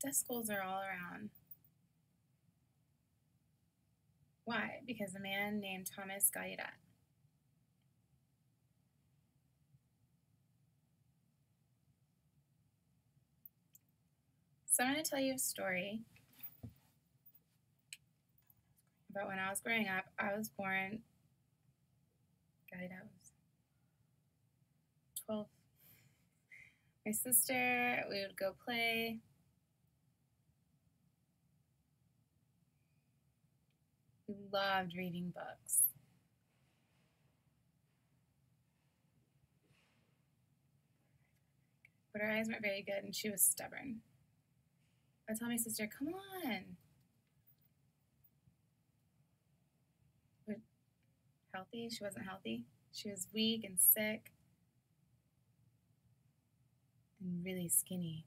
Dust schools are all around. Why? Because a man named Thomas Gallaudet. So I'm going to tell you a story about when I was growing up. I was born, Gallaudet was 12. My sister, we would go play. We loved reading books. But her eyes weren't very good, and she was stubborn. I told my sister, come on. But healthy? She wasn't healthy. She was weak and sick and really skinny.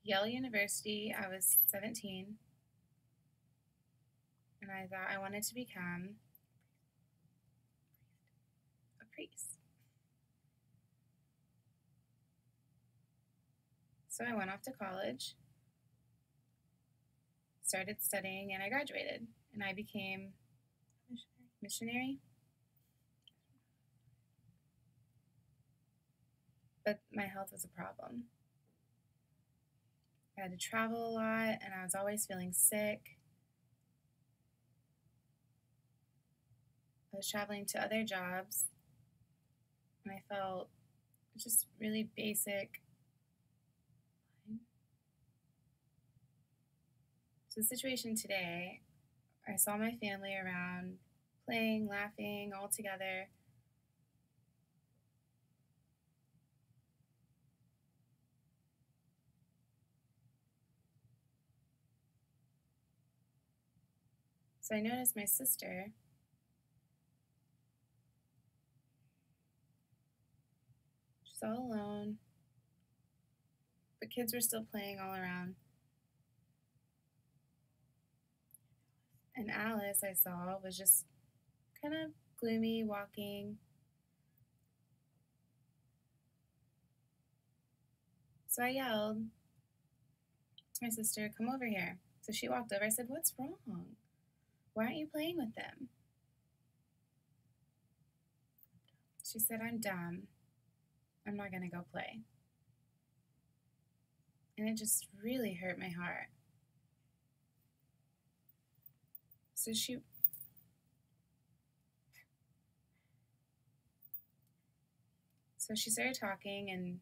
Yale University, I was 17, and I thought I wanted to become a priest. So I went off to college, started studying, and I graduated, and I became missionary. But my health was a problem. I had to travel a lot, and I was always feeling sick. I was traveling to other jobs, and I felt just really basic. So the situation today, I saw my family around, playing, laughing, all together. So I noticed my sister, she's all alone. The kids were still playing all around. And Alice, I saw, was just kind of gloomy, walking. So I yelled to my sister, come over here. So she walked over. I said, what's wrong? Why aren't you playing with them? She said, I'm dumb. I'm not going to go play. And it just really hurt my heart. So she started talking, and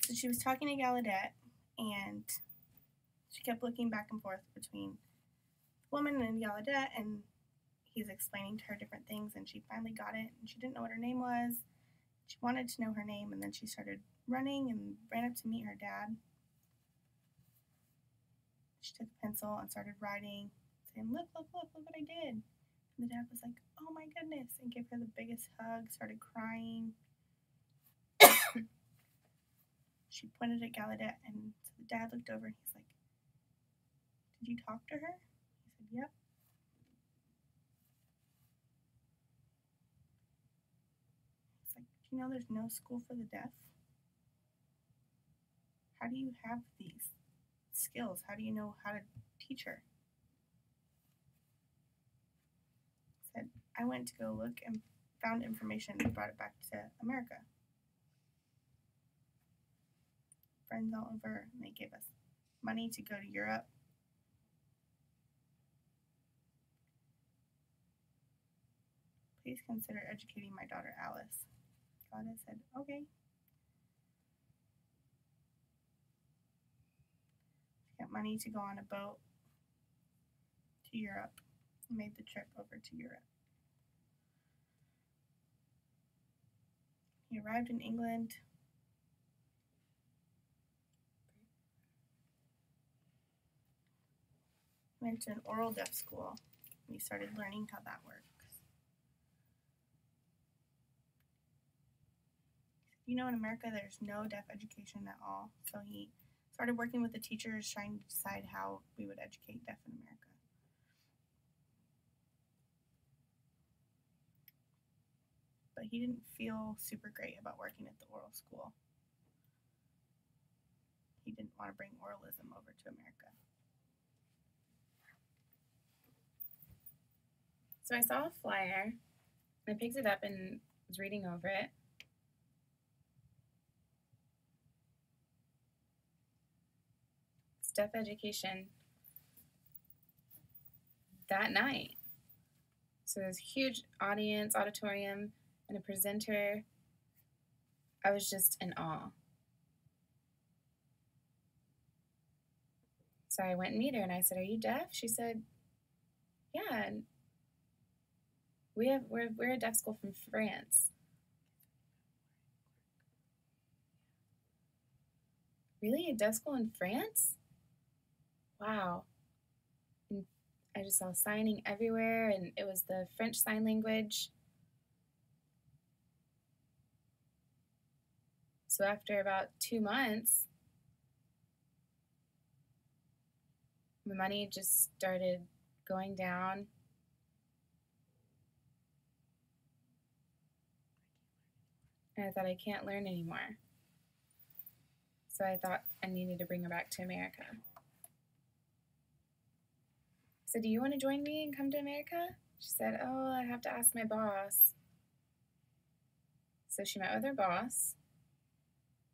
so she was talking to Gallaudet, and she kept looking back and forth between the woman and Gallaudet, and he's explaining to her different things, and she finally got it, and she didn't know what her name was. She wanted to know her name, and then she started running and ran up to meet her dad. She took a pencil and started writing, saying, look what I did. And the dad was like, oh my goodness, and gave her the biggest hug, started crying. She pointed at Gallaudet, and so the dad looked over, and he's like, did you talk to her? He said, yep. He's like, do you know there's no school for the deaf? How do you have these skills? How do you know how to teach her? He said, I went to go look and found information and brought it back to America. Friends all over, and they gave us money to go to Europe. Please consider educating my daughter Alice. Gallaudet said, okay. She got money to go on a boat to Europe and made the trip over to Europe. He arrived in England. Went to an oral deaf school. And he started learning how that works. You know, in America, there's no deaf education at all. So he started working with the teachers, trying to decide how we would educate deaf in America. But he didn't feel super great about working at the oral school. He didn't want to bring oralism over to America. So I saw a flyer. I picked it up and was reading over it. It's deaf education that night. So there's a huge audience, auditorium, and a presenter. I was just in awe. So I went and meet her and I said, "Are you deaf?" She said, "Yeah. And we're a deaf school from France." Really? A deaf school in France? Wow. And I just saw signing everywhere, and it was the French Sign Language. So after about 2 months, my money just started going down. And I thought, I can't learn anymore. So I thought I needed to bring her back to America. I said, "Do you want to join me and come to America?" She said, "Oh, I have to ask my boss." So she met with her boss.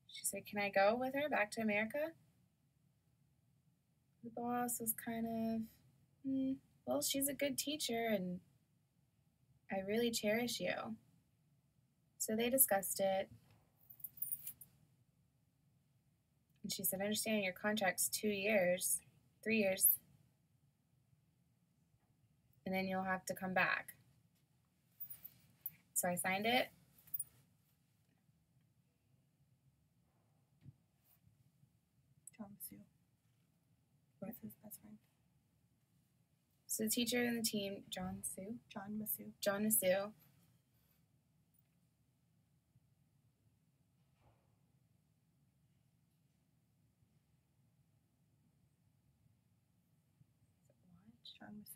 She said, "Can I go with her back to America?" The boss was kind of, well, she's a good teacher and I really cherish you. So they discussed it. And she said, "I understand your contract's 3 years, and then you'll have to come back." So I signed it. John Masu. What's his best friend? So the teacher and the team, John Masu. John Masu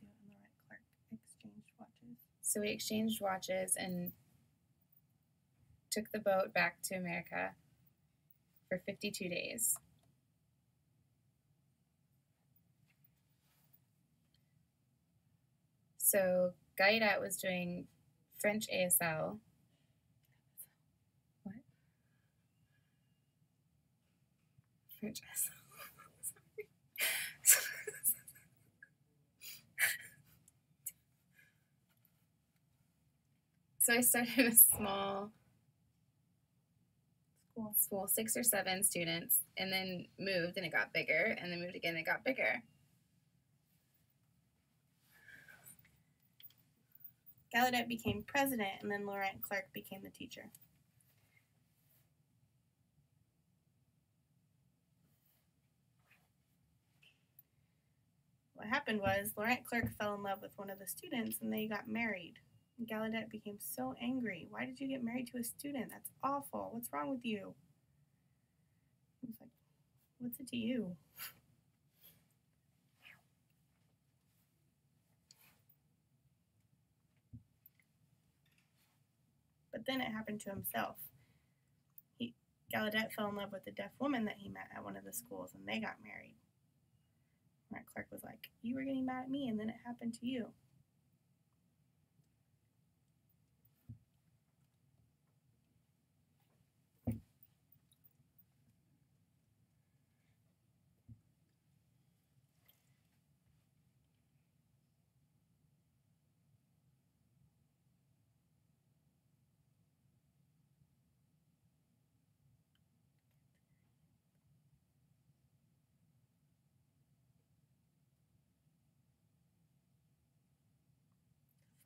and Laurent Clark exchanged watches. So we exchanged watches and took the boat back to America for 52 days. So Gallaudet was doing French ASL. What? French ASL. So I started a small school, 6 or 7 students, and then moved and it got bigger, and then moved again and it got bigger. Gallaudet became president, and then Laurent Clark became the teacher. What happened was Laurent Clark fell in love with one of the students, and they got married. And Gallaudet became so angry. "Why did you get married to a student? That's awful. What's wrong with you?" He was like, "What's it to you?" But then it happened to himself. Gallaudet fell in love with a deaf woman that he met at one of the schools, and they got married. Laurent Clark was like, "You were getting mad at me, and then it happened to you."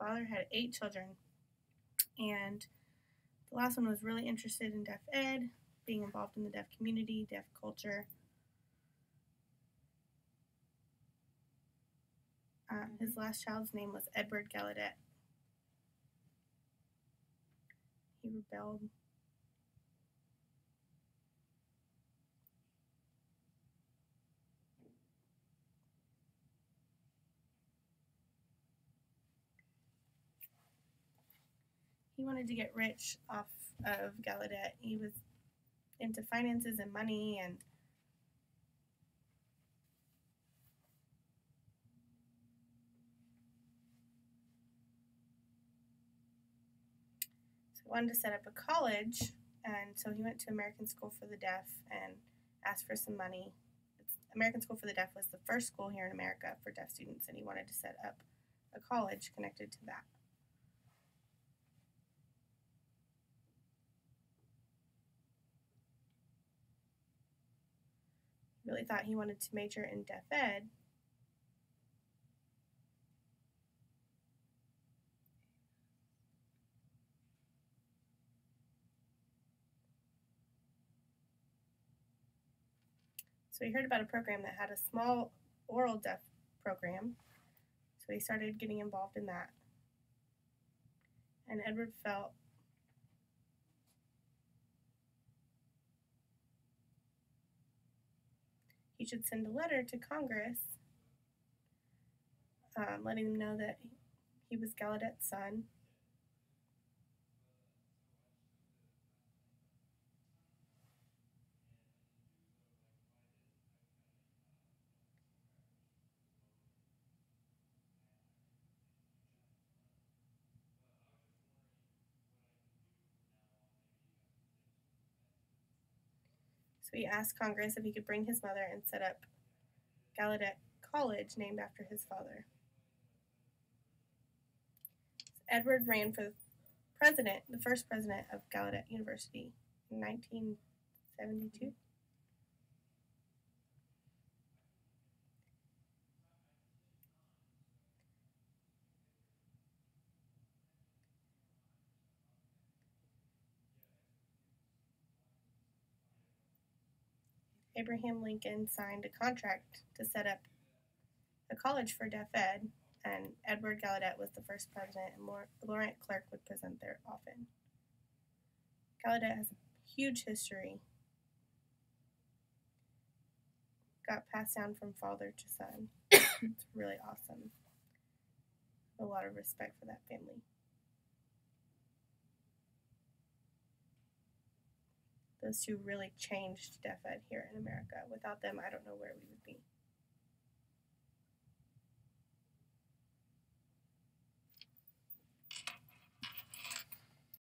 father had 8 children, and the last one was really interested in deaf ed, being involved in the deaf community, deaf culture. His last child's name was Edward Gallaudet. He rebelled. He wanted to get rich off of Gallaudet. He was into finances and money, and so he wanted to set up a college, and so he went to American School for the Deaf and asked for some money. American School for the Deaf was the first school here in America for deaf students, and he wanted to set up a college connected to that. He really thought he wanted to major in deaf ed. So he heard about a program that had a small oral deaf program, so he started getting involved in that. And Edward felt he should send a letter to Congress letting them know that he was Gallaudet's son. So he asked Congress if he could bring his mother and set up Gallaudet College, named after his father. Edward ran for president, the first president of Gallaudet University in 1972. Abraham Lincoln signed a contract to set up a college for deaf ed, and Edward Gallaudet was the first president, and Laurent Clerc would present there often. Gallaudet has a huge history, got passed down from father to son. It's really awesome. A lot of respect for that family. Those two really changed deaf ed here in America. Without them, I don't know where we would be.